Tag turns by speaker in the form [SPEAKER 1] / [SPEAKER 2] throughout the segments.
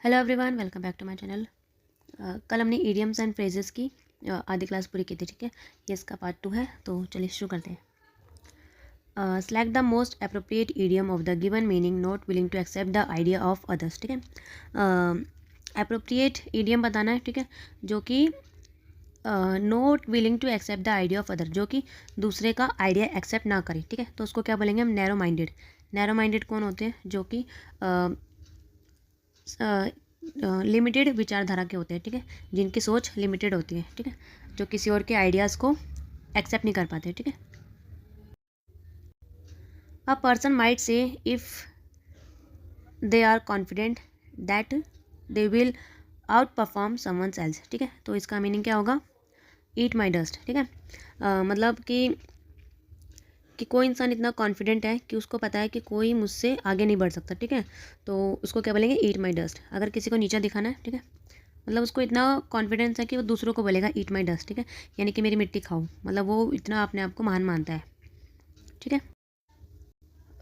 [SPEAKER 1] Hello everyone, welcome back to my channel. कल हमने idioms and phrases की आधी क्लास पूरी की थी। ठीक है, ये इसका पार्ट 2 है, तो चलिए शुरू करते हैं। Select the most appropriate idiom of the given meaning, not willing to accept the idea of others. ठीक है, अप्रोप्रिएट इडियम बताना है। ठीक है, जो कि not willing to accept the idea of other, जो कि दूसरे का आइडिया एक्सेप्ट ना करे। ठीक है, तो उसको क्या बोलेंगे हम? Narrow minded. नैरो माइंडेड कौन होते हैं? जो कि लिमिटेड विचारधारा के होते हैं। ठीक है, जिनकी सोच लिमिटेड होती है। ठीक है, जो किसी और के आइडियाज़ को एक्सेप्ट नहीं कर पाते। ठीक है, a person might say if they are confident that they will outperform someone else. ठीक है, तो इसका मीनिंग क्या होगा? Eat my dust. ठीक है, मतलब कि कोई इंसान इतना कॉन्फिडेंट है कि उसको पता है कि कोई मुझसे आगे नहीं बढ़ सकता। ठीक है, तो उसको क्या बोलेंगे? ईट माई डस्ट। अगर किसी को नीचा दिखाना है, ठीक है, मतलब उसको इतना कॉन्फिडेंस है कि वो दूसरों को बोलेगा ईट माई डस्ट। ठीक है, यानी कि मेरी मिट्टी खाओ, मतलब वो इतना अपने आप को महान मानता है। ठीक है,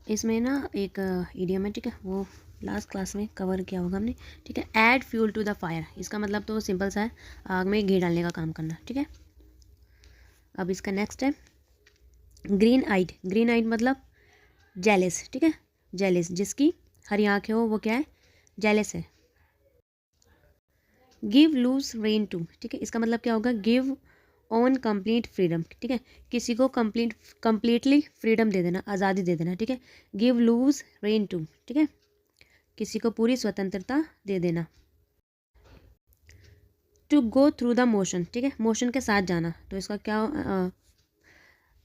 [SPEAKER 1] इसमें ना एक इडियम है। ठीक है, वो लास्ट क्लास में कवर किया होगा हमने। ठीक है, add fuel to the fire. इसका मतलब तो सिंपल सा है, आग में घी डालने का काम करना। ठीक है, अब इसका नेक्स्ट है ग्रीन आइड। ग्रीन आइड मतलब जेलिस। ठीक है, जेलिस, जिसकी हरी आँखें हो वो क्या है? जेलिस है। Give loose rein to. ठीक है, इसका मतलब क्या होगा? Give on complete freedom. ठीक है, किसी को कंप्लीटली फ्रीडम दे देना, आज़ादी दे देना। ठीक है, गिव लूज रेन टू। ठीक है, किसी को पूरी स्वतंत्रता दे देना। To go through the motion. ठीक है, मोशन के साथ जाना, तो इसका क्या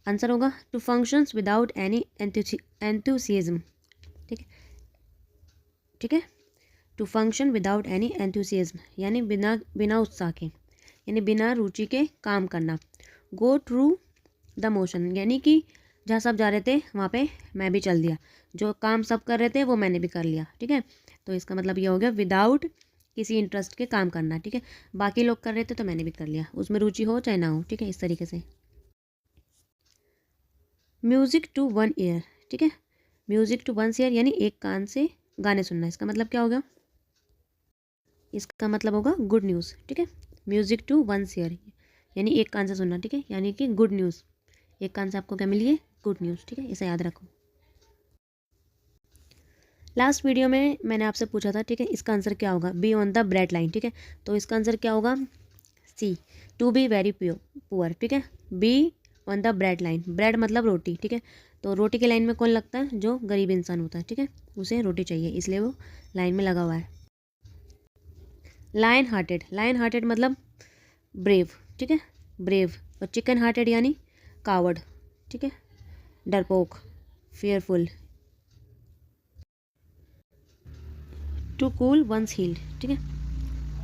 [SPEAKER 1] आंसर होगा? To functions without any enthusiasm. ठीक है, ठीक है, to function without any enthusiasm, यानी बिना बिना उत्साह के, यानी बिना रुचि के काम करना। गो थ्रू द मोशन, यानी कि जहाँ सब जा रहे थे वहाँ पे मैं भी चल दिया, जो काम सब कर रहे थे वो मैंने भी कर लिया। ठीक है, तो इसका मतलब ये हो गया विदाउट किसी इंटरेस्ट के काम करना। ठीक है, बाकी लोग कर रहे थे तो मैंने भी कर लिया, उसमें रुचि हो चाहे ना हो। ठीक है, इस तरीके से। Music to one ear. ठीक है, म्यूजिक टू वन ईयर यानी एक कान से गाने सुनना। इसका मतलब क्या होगा? इसका मतलब होगा गुड न्यूज़। ठीक है, म्यूजिक टू वन ईयर यानी एक कान से सुनना। ठीक है, यानी कि गुड न्यूज़, एक कान से आपको क्या मिली है? Good news. ठीक है, इसे याद रखो। लास्ट वीडियो में मैंने आपसे पूछा था, ठीक है, इसका आंसर क्या होगा? Be on the bread line. ठीक है, तो इसका आंसर क्या होगा? सी, टू बी वेरी पुअर। ठीक है, be on the bread line. Bread मतलब रोटी। ठीक है, तो रोटी की लाइन में कौन लगता है? जो गरीब इंसान होता है। ठीक है, उसे रोटी चाहिए, इसलिए वो लाइन में लगा हुआ है। Lion hearted. लायन हार्टेड मतलब ब्रेव। ठीक है, ब्रेव। और चिकन हार्टेड यानी कावर्ड। ठीक है, डरपोक, fearful. To cool once heeled. ठीक है,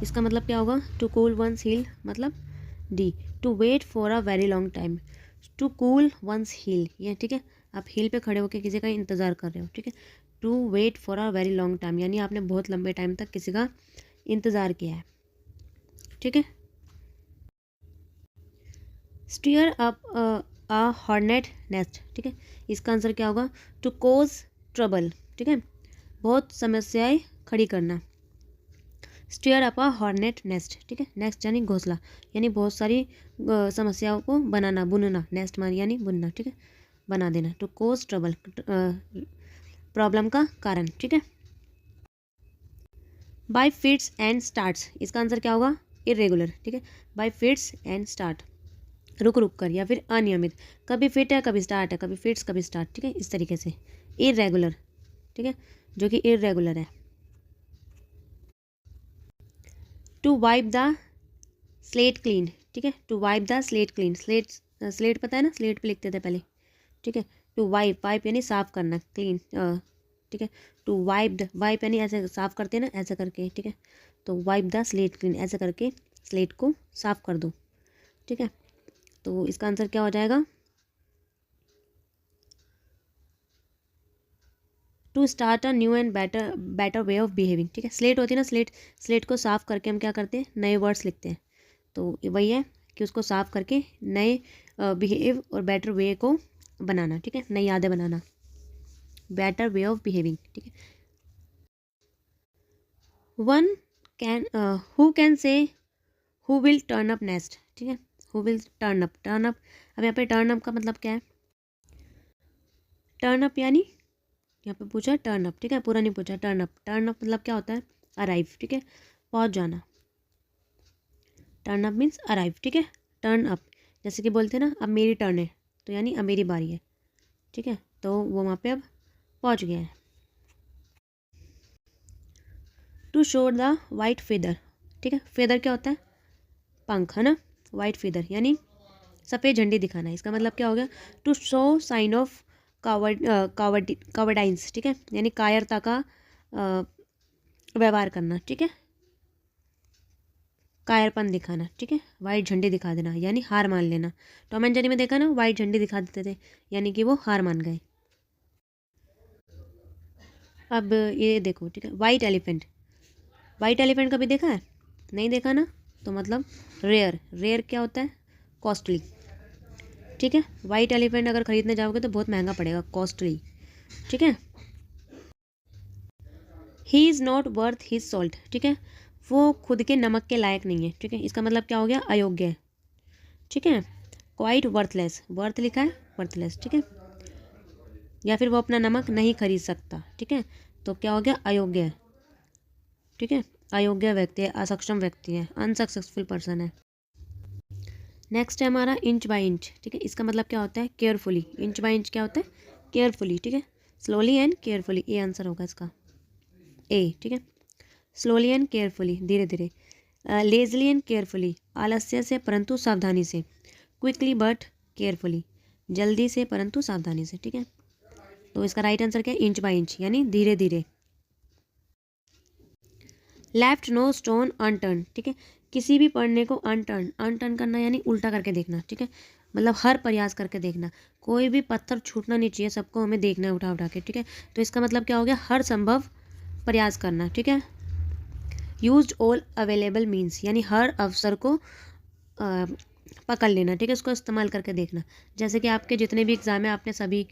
[SPEAKER 1] इसका मतलब क्या होगा? टू कूल वंस हील मतलब डी, to wait for a very long time. To cool once heel, ये ठीक है, आप हील पे खड़े होकर किसी का इंतज़ार कर रहे हो। ठीक है, to wait for a very long time यानी आपने बहुत लंबे टाइम तक किसी का इंतज़ार किया है। ठीक है, stir up a hornet nest. ठीक है, इसका आंसर क्या होगा? To cause trouble. ठीक है, बहुत समस्याएं खड़ी करना। Stir up a hornet nest. ठीक है, नेस्ट यानी घोंसला, यानी बहुत सारी समस्याओं को बनाना, बुनना। नेस्ट मान यानी बुनना। ठीक है, बना देना। टू कोज ट्रबल, प्रॉब्लम का कारण। ठीक है, बाय फिट्स एंड स्टार्ट्स। इसका आंसर क्या होगा? इरेगुलर। ठीक है, बाय फिट्स एंड स्टार्ट, रुक रुक कर या फिर अनियमित। कभी फिट है, कभी स्टार्ट है, कभी फिट्स, कभी स्टार्ट। ठीक है, इस तरीके से। इरेगुलर। ठीक है, जो कि इरेगुलर है। To wipe the slate clean. ठीक है, to wipe the slate clean. Slate, slate पता है ना, स्लेट पे लिखते थे पहले। ठीक है, टू वाइप, वाइप यानी साफ करना, क्लीन। ठीक है, टू वाइप द, वाइप यानी ऐसे साफ करते हैं ना, ऐसे करके। ठीक है, तो वाइप द स्लेट क्लीन, ऐसे करके स्लेट को साफ कर दो। ठीक है, तो इसका आंसर क्या हो जाएगा? To start a new and better better way of behaving. ठीक है, स्लेट होती है ना, स्लेट, स्लेट को साफ करके हम क्या करते हैं? नए वर्ड्स लिखते हैं। तो वही है कि उसको साफ करके नए बिहेव और बेटर वे को बनाना। ठीक है, नई यादें बनाना, बेटर वे ऑफ बिहेविंग। ठीक है, one can who can say who will turn up next, ठीक है, who will turn up, turn up, अब यहाँ पे टर्न अप का मतलब क्या है, टर्न अप यानी यहाँ पे पूछा टर्न अप, ठीक है, पूरा नहीं पूछा, टर्न अप, टर्न अप मतलब क्या होता है, अराइव, ठीक है, पहुँच जाना, टर्न अप मीन्स अराइव, ठीक है, टर्न अप, जैसे कि बोलते हैं ना अब मेरी टर्न है, तो यानी अब मेरी बारी है, ठीक है, तो वो वहाँ पे अब पहुँच गया है। To show the white feather, ठीक है, फेदर क्या होता है, पंख, है ना, वाइट फेदर यानी सफ़ेद झंडी दिखाना है, इसका मतलब क्या हो गया, टू शो साइन ऑफ कावर्डाइंस, ठीक है, यानी कायरता का व्यवहार करना, ठीक है, कायरपन दिखाना, ठीक है, वाइट झंडी दिखा देना यानी हार मान लेना। टॉम एंड जेरी में देखा ना, वाइट झंडी दिखा देते थे यानी कि वो हार मान गए। अब ये देखो, ठीक है, वाइट एलिफेंट, वाइट एलिफेंट कभी देखा है, नहीं देखा ना, तो मतलब रेयर, रेयर क्या होता है, कॉस्टली, ठीक है, वाइट एलिफेंट अगर खरीदने जाओगे तो बहुत महंगा पड़ेगा, कॉस्टली, ठीक है। He is not worth his salt, ठीक है, वो खुद के नमक के लायक नहीं है, ठीक है, इसका मतलब क्या हो गया, अयोग्य है, ठीक है, क्वाइट वर्थलेस, वर्थ लिखा है वर्थलेस, ठीक है, या फिर वो अपना नमक नहीं खरीद सकता, ठीक है, तो क्या हो गया, अयोग्य है, ठीक है, अयोग्य व्यक्ति है, असक्षम व्यक्ति है, अनसक्सेसफुल पर्सन है। नेक्स्ट है हमारा इंच बाय इंच, ठीक है, इसका मतलब क्या होता है, केयरफुली, इंच बाय इंच क्या होता है, केयरफुली, ठीक है, स्लोली एंड केयरफुली, ये आंसर होगा इसका, ए, ठीक है, स्लोली एंड केयरफुली, धीरे धीरे, लेजली एंड केयरफुली, आलस्य से परंतु सावधानी से, क्विकली बट केयरफुली, जल्दी से परंतु सावधानी से, ठीक है, तो इसका राइट आंसर क्या है, इंच बाय इंच यानी धीरे धीरे। लेफ्ट नो स्टोन अनटर्न, ठीक है, किसी भी पढ़ने को अनटर्न, अनटर्न करना यानी उल्टा करके देखना, ठीक है, मतलब हर प्रयास करके देखना, कोई भी पत्थर छूटना नहीं चाहिए, सबको हमें देखना है उठा उठा के, ठीक है, तो इसका मतलब क्या हो गया, हर संभव प्रयास करना, ठीक है। यूज्ड ऑल अवेलेबल मीन्स यानी हर अवसर को पकड़ लेना, ठीक है, उसको इस्तेमाल करके देखना, जैसे कि आपके जितने भी एग्ज़ाम है आपने सभी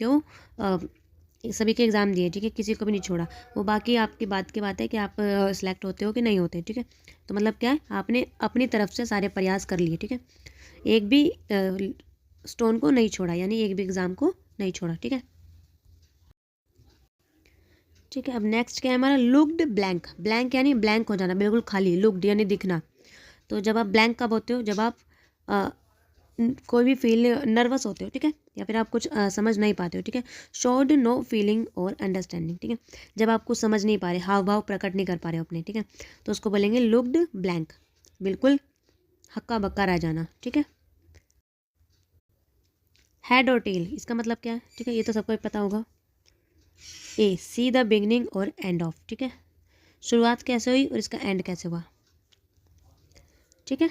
[SPEAKER 1] के एग्ज़ाम दिए, ठीक है, किसी को भी नहीं छोड़ा, वो बाकी आपकी बात की बात है कि आप सिलेक्ट होते हो कि नहीं होते, ठीक है, तो मतलब क्या है, आपने अपनी तरफ से सारे प्रयास कर लिए, ठीक है, एक भी स्टोन को नहीं छोड़ा यानी एक भी एग्ज़ाम को नहीं छोड़ा, ठीक है, ठीक है। अब नेक्स्ट क्या है हमारा, लुक्ड ब्लैंक, ब्लैंक यानी ब्लैंक हो जाना, बिल्कुल खाली, लुक्ड यानी दिखना, तो जब आप ब्लैंक कब होते हो, जब आप कोई भी फील नर्वस होते हो, ठीक है, या फिर आप कुछ समझ नहीं पाते हो, ठीक है, शोड नो फीलिंग और अंडरस्टैंडिंग, ठीक है, जब आप कुछ समझ नहीं पा रहे, हाव भाव प्रकट नहीं कर पा रहे हो अपने, ठीक है, तो उसको बोलेंगे लुक्ड ब्लैंक, बिल्कुल हक्का बक्का रह जाना, ठीक है। हेड और टेल, इसका मतलब क्या है, ठीक है, ये तो सबको पता होगा, ए सी द बिगनिंग और एंड ऑफ, ठीक है, शुरुआत कैसे हुई और इसका एंड कैसे हुआ, ठीक है,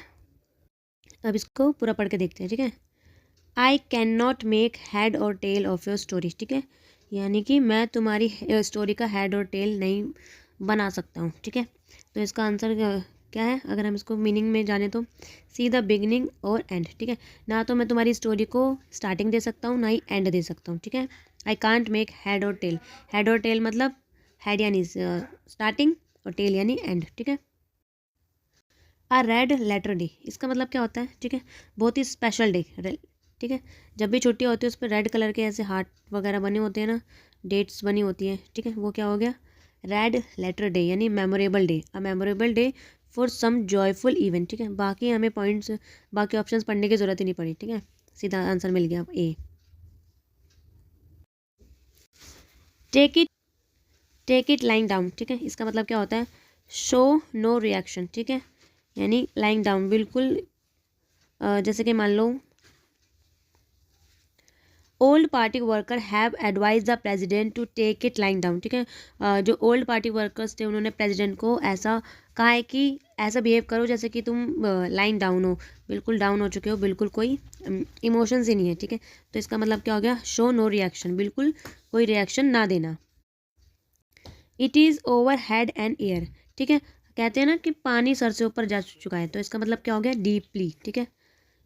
[SPEAKER 1] अब इसको पूरा पढ़ के देखते हैं, ठीक है। I can not make head और टेल ऑफ योर स्टोरी, ठीक है, यानी कि मैं तुम्हारी स्टोरी का हेड और टेल नहीं बना सकता हूँ, ठीक है, तो इसका आंसर क्या है, अगर हम इसको मीनिंग में जाने तो सी द बिगनिंग और एंड, ठीक है, ना तो मैं तुम्हारी स्टोरी को स्टार्टिंग दे सकता हूँ ना ही एंड दे सकता हूँ, ठीक है। आई कांट मेक हेड और टेल, हेड और टेल मतलब हेड यानी स्टार्टिंग और टेल यानी एंड, ठीक है। आ रेड लेटर डे, इसका मतलब क्या होता है, ठीक है, बहुत ही स्पेशल डे, ठीक है, जब भी छुट्टी होती है उस पर रेड कलर के ऐसे हार्ट वगैरह बने होते हैं ना, डेट्स बनी होती हैं, ठीक है, वो क्या हो गया, रेड लेटर डे यानी memorable day, a memorable day for some joyful event, ठीक है, बाकी हमें पॉइंट्स, बाकी ऑप्शंस पढ़ने की ज़रूरत ही नहीं पड़ी, ठीक है, सीधा आंसर मिल गया A. Take it, take it lying down, ठीक है, इसका मतलब क्या होता है, शो नो रिएक्शन, ठीक है, यानी लाइंग डाउन, बिल्कुल जैसे कि मान लो old party worker have advise the president to take it lying down, ठीक है, जो ओल्ड पार्टी वर्कर्स थे उन्होंने प्रेसिडेंट को ऐसा कहा है कि ऐसा बिहेव करो जैसे कि तुम लाइन डाउन हो, बिल्कुल डाउन हो चुके हो, बिल्कुल कोई इमोशंस ही नहीं है, ठीक है, तो इसका मतलब क्या हो गया, शो नो रिएक्शन, बिल्कुल कोई रिएक्शन ना देना। It is over head and air, ठीक है, कहते हैं ना कि पानी सर से ऊपर जा चुका है, तो इसका मतलब क्या हो गया, डीपली, ठीक है,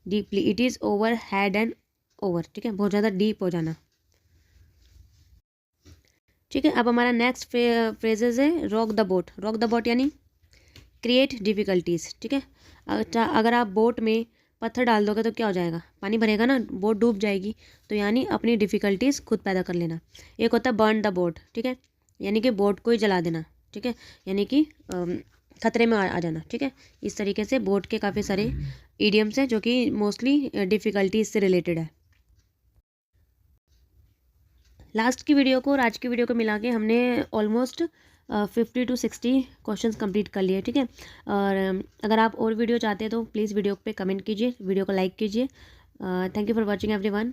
[SPEAKER 1] deeply, it is over head and over, ठीक है, बहुत ज़्यादा डीप हो जाना, ठीक है। अब हमारा नेक्स्ट फ्रेजेज है rock the boat, rock the boat यानी क्रिएट डिफ़िकल्टीज़, ठीक है। अगर आप बोट में पत्थर डाल दोगे तो क्या हो जाएगा, पानी भरेगा ना, बोट डूब जाएगी। तो यानी अपनी डिफ़िकल्टीज़ खुद पैदा कर लेना। एक होता है बर्न द बोट, ठीक है, यानी कि बोट को ही जला देना, ठीक है, यानी कि खतरे में आ जाना, ठीक है। इस तरीके से बोट के काफ़ी सारे इडियम्स हैं जो कि मोस्टली डिफ़िकल्टीज से रिलेटेड है। लास्ट की वीडियो को और आज की वीडियो को मिला के हमने ऑलमोस्ट 50 to 60 क्वेश्चंस कंप्लीट कर लिए, ठीक है। और अगर आप और वीडियो चाहते हैं तो प्लीज़ वीडियो पे कमेंट कीजिए, वीडियो को लाइक कीजिए। Thank you for watching everyone.